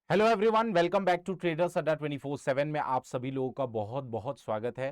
Hello everyone, welcome back to Traders Adda 24/7 में आप सभी लोगों का बहुत बहुत स्वागत है।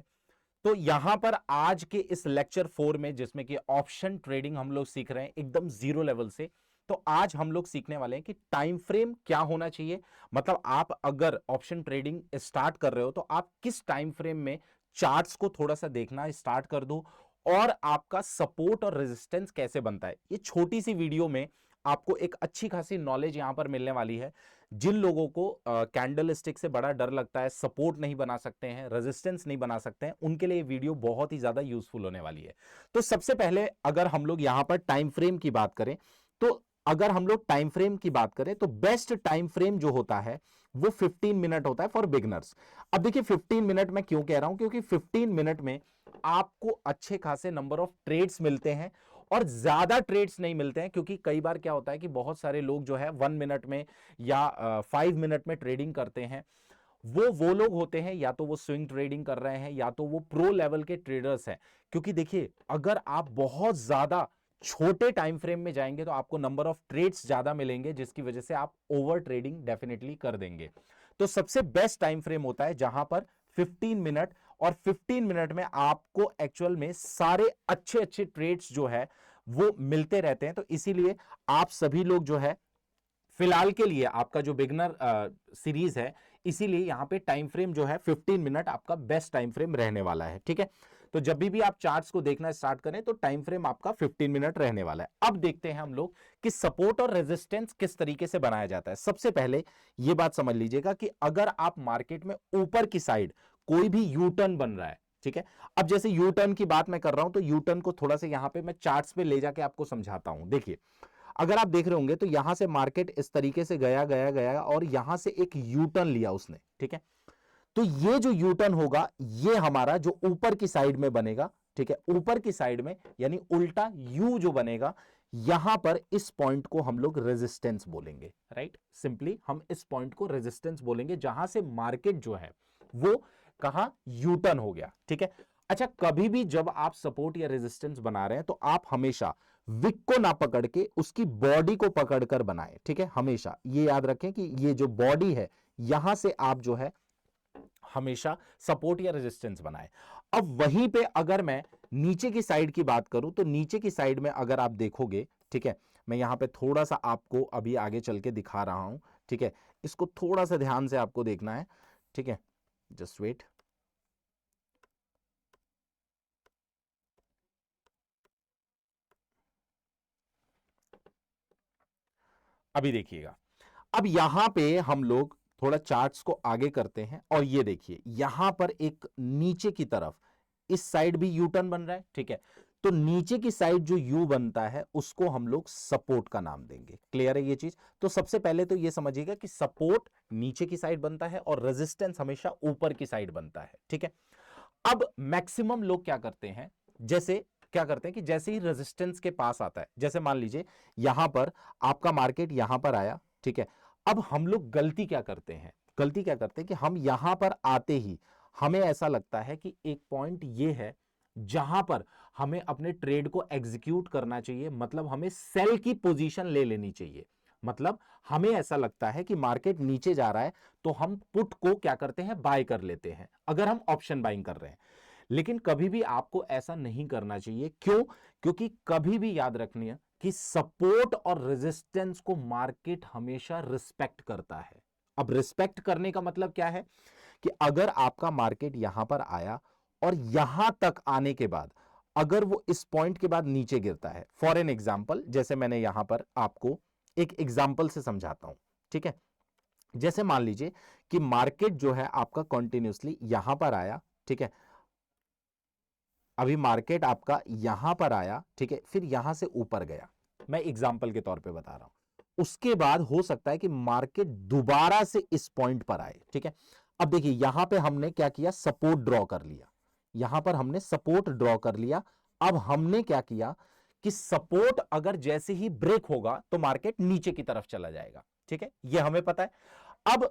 तो यहां पर आज के इस लेक्चर 4 में, जिसमें कि ऑप्शन ट्रेडिंग हम लोग सीख रहे हैं एकदम जीरो लेवल से, तो आज हम लोग सीखने वाले हैं कि टाइम फ्रेम क्या होना चाहिए। मतलब आप अगर ऑप्शन ट्रेडिंग स्टार्ट कर रहे हो तो आप किस टाइम फ्रेम में चार्ट्स को थोड़ा सा देखना स्टार्ट कर दो, और आपका सपोर्ट और रेजिस्टेंस कैसे बनता है। ये छोटी सी वीडियो में आपको एक अच्छी खासी नॉलेज यहां पर मिलने वाली है। जिन लोगों को कैंडल स्टिक से बड़ा डर लगता है, सपोर्ट नहीं बना सकते हैं, रेजिस्टेंस नहीं बना सकते हैं, उनके लिए ये वीडियो बहुत ही ज्यादा यूजफुल होने वाली है। तो सबसे पहले अगर हम लोग यहां पर टाइम फ्रेम की बात करें, तो अगर हम लोग टाइम फ्रेम की बात करें तो बेस्ट टाइम फ्रेम जो होता है वो 15 मिनट होता है फॉर बिगनर्स। अब देखिए 15 मिनट मैं क्यों कह रहा हूं, क्योंकि 15 मिनट में आपको अच्छे खासे नंबर ऑफ ट्रेड्स मिलते हैं और ज्यादा ट्रेड्स नहीं मिलते हैं। क्योंकि कई बार क्या होता है कि बहुत सारे लोग जो है 1 मिनट में या 5 मिनट में ट्रेडिंग करते हैं। वो लोग होते हैं या तो वो स्विंग ट्रेडिंग कर रहे हैं या तो वो प्रो लेवल के ट्रेडर्स हैं। क्योंकि देखिए अगर आप बहुत ज्यादा छोटे टाइम फ्रेम में जाएंगे तो आपको नंबर ऑफ ट्रेड्स ज्यादा मिलेंगे, जिसकी वजह से आप ओवर ट्रेडिंग डेफिनेटली कर देंगे। तो सबसे बेस्ट टाइम फ्रेम होता है जहां पर 15 मिनट, और 15 मिनट में आपको एक्चुअल में सारे अच्छे अच्छे ट्रेड्स जो है वो मिलते रहते हैं। तो इसीलिए आप सभी लोग जो है फिलहाल के लिए आपका जो बिगनर सीरीज है, इसीलिए यहां पे टाइम फ्रेम जो है 15 मिनट आपका बेस्ट टाइम फ्रेम रहने वाला है। ठीक है, तो जब भी आप चार्ट्स को देखना स्टार्ट करें तो टाइम फ्रेम आपका 15 मिनट रहने वाला है। अब देखते हैं हम लोग कि सपोर्ट और रेजिस्टेंस किस तरीके से बनाया जाता है। सबसे पहले यह बात समझ लीजिएगा कि अगर आप मार्केट में ऊपर की साइड कोई भी यू टर्न बन रहा है, ठीक है। अब जैसे यू टर्न की बात मैं कर रहा हूं तो यू टर्न को थोड़ा सा यहां पे मैं चार्ट्स पे ले जाके आपको समझाता हूं। देखिए अगर आप देख रहे होंगे तो यहां से मार्केट इस तरीके से गया गया गया और यहां से एक यू टर्न लिया उसने, ठीक है। तो ये जो यू टर्न होगा ये हमारा जो ऊपर की साइड में बनेगा, ठीक है, ऊपर की साइड में यानी उल्टा यू जो बनेगा, यहां पर इस पॉइंट को हम लोग रेजिस्टेंस बोलेंगे। राइट, सिंपली हम इस पॉइंट को रेजिस्टेंस बोलेंगे जहां से मार्केट जो है वो कहां यू टर्न हो गया। ठीक है, अच्छा कभी भी जब आप सपोर्ट या रेजिस्टेंस बना रहे हैं तो आप हमेशा विक को ना पकड़ के उसकी बॉडी को पकड़कर बनाएं। ठीक है, हमेशा ये याद रखें कि ये जो बॉडी है यहां से आप जो है हमेशा सपोर्ट या रेजिस्टेंस बनाए। अब वहीं पे अगर मैं नीचे की साइड की बात करूं तो नीचे की साइड में अगर आप देखोगे, ठीक है, मैं यहां पे थोड़ा सा आपको अभी आगे चल के दिखा रहा हूं। ठीक है, इसको थोड़ा सा ध्यान से आपको देखना है। ठीक है, जस्ट वेट। अभी देखिएगा, अब यहां पे हम लोग थोड़ा चार्ट्स को आगे करते हैं और ये देखिए यहां पर एक नीचे की तरफ इस साइड भी यू टर्न बन रहा है। ठीक है, तो नीचे की साइड जो यू बनता है उसको हम लोग सपोर्ट का नाम देंगे। क्लियर है ये चीज? तो सबसे पहले तो ये समझिएगा कि सपोर्ट नीचे की साइड बनता है और रेजिस्टेंस हमेशा ऊपर की साइड बनता है। ठीक है, अब मैक्सिमम लोग क्या करते हैं, जैसे क्या करते हैं कि जैसे ही रेजिस्टेंस के पास आता है, जैसे मान लीजिए यहां पर आपका मार्केट यहां पर आया, ठीक है। अब हम लोग गलती क्या करते हैं, गलती क्या करते हैं कि हम यहां पर आते ही हमें ऐसा लगता है कि एक पॉइंट ये है जहां पर हमें अपने ट्रेड को एग्जीक्यूट करना चाहिए, मतलब हमें सेल की पोजीशन ले लेनी चाहिए। मतलब हमें ऐसा लगता है कि मार्केट नीचे जा रहा है तो हम पुट को क्या करते हैं, बाय कर लेते हैं, अगर हम ऑप्शन बाइंग कर रहे हैं। लेकिन कभी भी आपको ऐसा नहीं करना चाहिए। क्यों? क्योंकि कभी भी याद रखनी है कि सपोर्ट और रेजिस्टेंस को मार्केट हमेशा रिस्पेक्ट करता है। अब रिस्पेक्ट करने का मतलब क्या है कि अगर आपका मार्केट यहां पर आया और यहां तक आने के बाद अगर वो इस पॉइंट के बाद नीचे गिरता है, फॉर एन एग्जाम्पल, जैसे मैंने यहां पर आपको एक एग्जाम्पल से समझाता हूं। ठीक है, जैसे मान लीजिए कि मार्केट जो है आपका कंटिन्यूसली यहां पर आया, ठीक है, अभी मार्केट आपका यहां पर आया, ठीक है, फिर यहां से ऊपर गया, मैं एग्जाम्पल के तौर पे बता रहा हूं। उसके बाद हो सकता है कि मार्केट दोबारा से इस पॉइंट पर आए। ठीक है, अब देखिए यहां पे हमने क्या किया, सपोर्ट ड्रॉ कर लिया, यहां पर हमने सपोर्ट ड्रॉ कर लिया। अब हमने क्या किया कि सपोर्ट अगर जैसे ही ब्रेक होगा तो मार्केट नीचे की तरफ चला जाएगा। ठीक है, यह हमें पता है। अब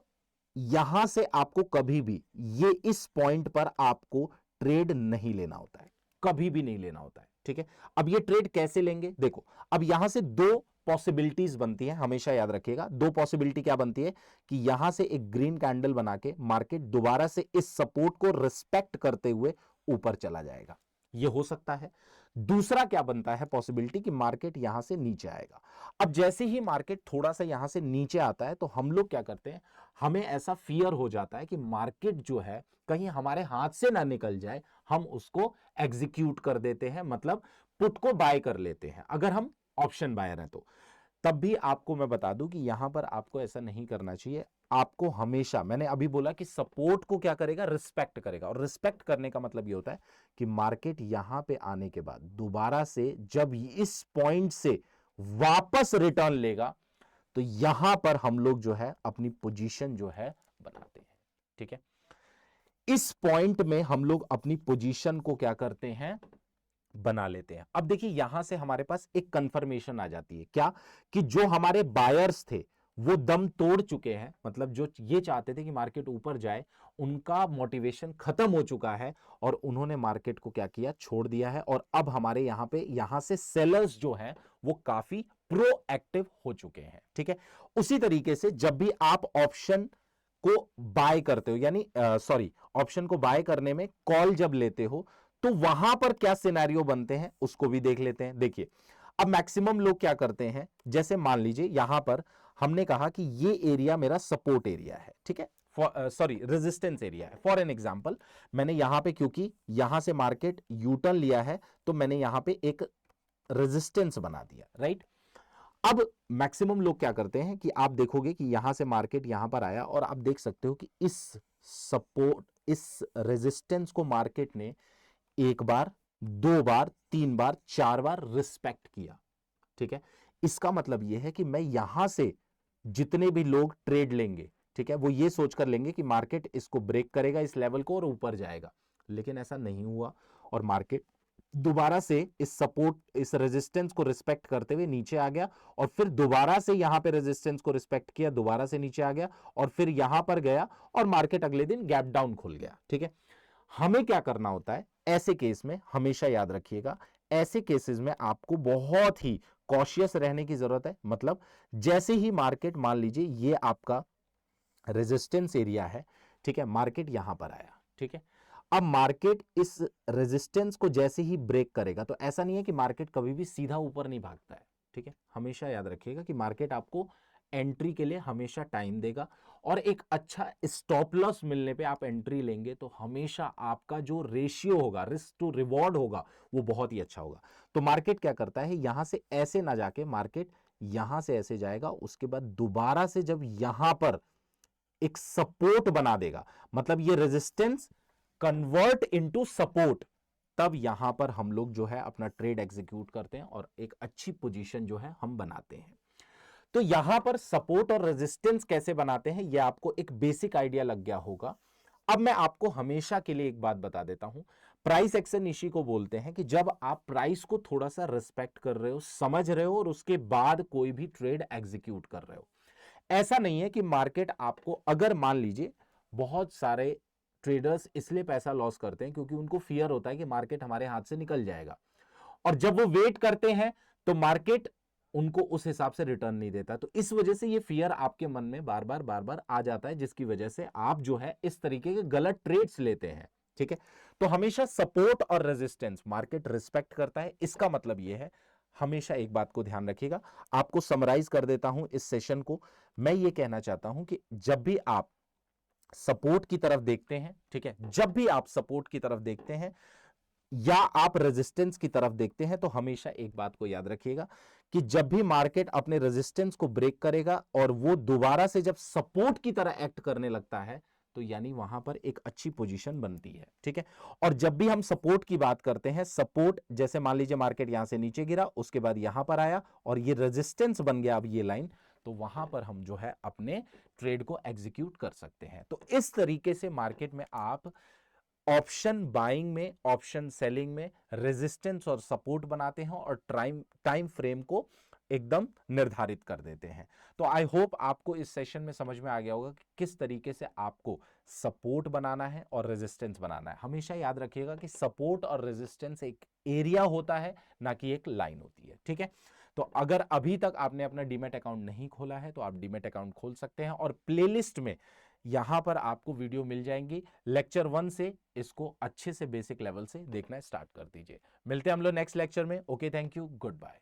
यहां से आपको कभी भी ये इस पॉइंट पर आपको ट्रेड नहीं लेना होता है, कभी भी नहीं लेना होता है। ठीक है, अब ये ट्रेड कैसे लेंगे, देखो अब यहां से दो पॉसिबिलिटीज बनती है, हमेशा याद रखिएगा। दो पॉसिबिलिटी क्या बनती है कि यहां से एक ग्रीन कैंडल बना के मार्केट दोबारा से इस सपोर्ट को रिस्पेक्ट करते हुए ऊपर चला जाएगा, यह हो सकता है। दूसरा क्या बनता है पॉसिबिलिटी कि मार्केट यहां से नीचे आएगा। अब जैसे ही मार्केट थोड़ा सा यहां से नीचे आता है तो हम लोग क्या करते हैं, हमें ऐसा फियर हो जाता है कि मार्केट जो है कहीं हमारे हाथ से ना निकल जाए, हम उसको एग्जीक्यूट कर देते हैं, मतलब पुट को बाय कर लेते हैं अगर हम ऑप्शन बायर हैं तो। तब भी आपको मैं बता दूं कि यहां पर आपको ऐसा नहीं करना चाहिए। आपको हमेशा, मैंने अभी बोला कि सपोर्ट को क्या करेगा, रिस्पेक्ट करेगा, और रिस्पेक्ट करने का मतलब ये होता है कि मार्केट यहां पे आने के बाद दोबारा से जब इस पॉइंट से वापस रिटर्न लेगा तो यहां पर हम लोग जो है अपनी पोजीशन जो है बनाते हैं। ठीक है, इस पॉइंट में हम लोग अपनी पोजीशन को क्या करते हैं, बना लेते हैं। अब देखिए यहां से हमारे पास एक कंफर्मेशन आ जाती है, क्या कि जो हमारे बायर्स थे वो दम तोड़ चुके हैं, मतलब जो ये चाहते थे कि मार्केट ऊपर जाए, उनका मोटिवेशन खत्म हो चुका है और उन्होंने मार्केट को क्या किया, छोड़ दिया है। और अब हमारे यहां पे यहां से सेलर्स जो हैं वो काफी प्रोएक्टिव हो चुके हैं। ठीक है, उसी तरीके से जब भी आप ऑप्शन को बाय करते हो, यानी सॉरी, ऑप्शन को बाय करने में कॉल जब लेते हो तो वहां पर क्या सिनेरियो बनते हैं उसको भी देख लेते हैं। देखिए अब मैक्सिमम लोग क्या करते हैं, जैसे मान लीजिए यहां पर हमने कहा कि ये एरिया मेरा सपोर्ट एरिया है, ठीक है, सॉरी रेजिस्टेंस एरिया है। फॉर एन एग्जांपल मैंने यहां पे, क्योंकि यहां से मार्केट यूटर्न लिया है तो मैंने यहां पे एक रेजिस्टेंस बना दिया, राइट। अब मैक्सिमम लोग क्या करते हैं कि आप देखोगे कि यहां से मार्केट यहां पर आया और आप देख सकते हो कि इस सपोर्ट, इस रेजिस्टेंस को मार्केट ने एक बार, दो बार, तीन बार, चार बार रिस्पेक्ट किया। ठीक है, इसका मतलब यह है कि मैं यहां से जितने भी लोग ट्रेड लेंगे, ठीक है, वो ये सोचकर लेंगे कि मार्केट इसको ब्रेक करेगा इस लेवल को और ऊपर जाएगा, लेकिन ऐसा नहीं हुआ और मार्केट दोबारा से इस सपोर्ट, इस रेजिस्टेंस को रिस्पेक्ट करते हुए नीचे आ गया और फिर दोबारा से यहां पे रेजिस्टेंस को रिस्पेक्ट किया, दोबारा से नीचे आ गया और फिर यहां पर गया और मार्केट अगले दिन गैप डाउन खुल गया। ठीक है, हमें क्या करना होता है ऐसे केस में, हमेशा याद रखिएगा, ऐसे केसेस में आपको बहुत ही कॉशियस रहने की जरूरत है। मतलब जैसे ही मार्केट, मान लीजिए ये आपका रेजिस्टेंस एरिया है, ठीक है, मार्केट यहां पर आया, ठीक है, अब मार्केट इस रेजिस्टेंस को जैसे ही ब्रेक करेगा, तो ऐसा नहीं है कि मार्केट कभी भी सीधा ऊपर नहीं भागता है। ठीक है, हमेशा याद रखिएगा कि मार्केट आपको एंट्री के लिए हमेशा टाइम देगा और एक अच्छा स्टॉप लॉस मिलने पे आप एंट्री लेंगे तो हमेशा आपका जो रेशियो होगा, रिस्क टू रिवॉर्ड होगा, वो बहुत ही अच्छा होगा। तो मार्केट क्या करता है, यहां से ऐसे ना जाके मार्केट यहां से ऐसे जाएगा, उसके बाद दोबारा से जब यहां पर एक सपोर्ट बना देगा, मतलब ये रेजिस्टेंस कन्वर्ट इनटू सपोर्ट, तब यहां पर हम लोग जो है अपना ट्रेड एग्जीक्यूट करते हैं और एक अच्छी पोजीशन जो है हम बनाते हैं। तो यहां पर सपोर्ट और रेजिस्टेंस कैसे बनाते हैं यह आपको एक बेसिक आइडिया लग गया होगा। अब मैं आपको हमेशा के लिए एक बात बता देता हूं, प्राइस एक्शन इसी को बोलते हैं कि जब आप प्राइस को थोड़ा सा रिस्पेक्ट कर रहे हो, समझ रहे हो और उसके बाद कोई भी ट्रेड एग्जीक्यूट कर रहे हो। ऐसा नहीं है कि मार्केट आपको, अगर मान लीजिए बहुत सारे ट्रेडर्स इसलिए पैसा लॉस करते हैं क्योंकि उनको फियर होता है कि मार्केट हमारे हाथ से निकल जाएगा और जब वो वेट करते हैं तो मार्केट उनको उस हिसाब से रिटर्न नहीं देता, तो इस वजह से ये फियर आपके मन में बार बार आ जाता है, जिसकी वजह से आप जो है इस तरीके के गलत ट्रेड्स लेते हैं। ठीक है, तो हमेशा सपोर्ट और रेजिस्टेंस मार्केट रिस्पेक्ट करता है, इसका मतलब यह है, हमेशा एक बात को ध्यान रखिएगा। आपको समराइज कर देता हूं इस सेशन को। मैं ये कहना चाहता हूं कि जब भी आप सपोर्ट की तरफ देखते हैं, ठीक है, जब भी आप सपोर्ट की तरफ देखते हैं या आप रेजिस्टेंस की तरफ देखते हैं, तो हमेशा एक बात को याद रखिएगा कि जब भी मार्केट अपने रेजिस्टेंस को ब्रेक करेगा और वो दोबारा से जब सपोर्ट की तरह एक्ट करने लगता है, तो यानी वहां पर एक अच्छी पोजीशन बनती है। ठीक है, और जब भी हम सपोर्ट की बात करते हैं, सपोर्ट जैसे मान लीजिए मार्केट यहां से नीचे गिरा, उसके बाद यहां पर आया और ये रेजिस्टेंस बन गया, अब ये लाइन, तो वहां पर हम जो है अपने ट्रेड को एग्जीक्यूट कर सकते हैं। तो इस तरीके से मार्केट में आप ऑप्शन बाइंग में, ऑप्शन सेलिंग में रेजिस्टेंस और सपोर्ट बनाते हैं और टाइम फ्रेम को एकदम निर्धारित कर देते हैं। तो आई होप आपको इस सेशन में समझ में आ गया होगा कि किस तरीके से आपको सपोर्ट बनाना है और रेजिस्टेंस बनाना है। हमेशा याद रखिएगा कि सपोर्ट और रेजिस्टेंस एक एरिया होता है, ना कि एक लाइन होती है। ठीक है, तो अगर अभी तक आपने अपना डीमैट अकाउंट नहीं खोला है तो आप डीमैट अकाउंट खोल सकते हैं और प्लेलिस्ट में यहां पर आपको वीडियो मिल जाएंगी। लेक्चर 1 से इसको अच्छे से बेसिक लेवल से देखना स्टार्ट कर दीजिए। मिलते हैं हम लोग नेक्स्ट लेक्चर में। Okay, thank you, good bye.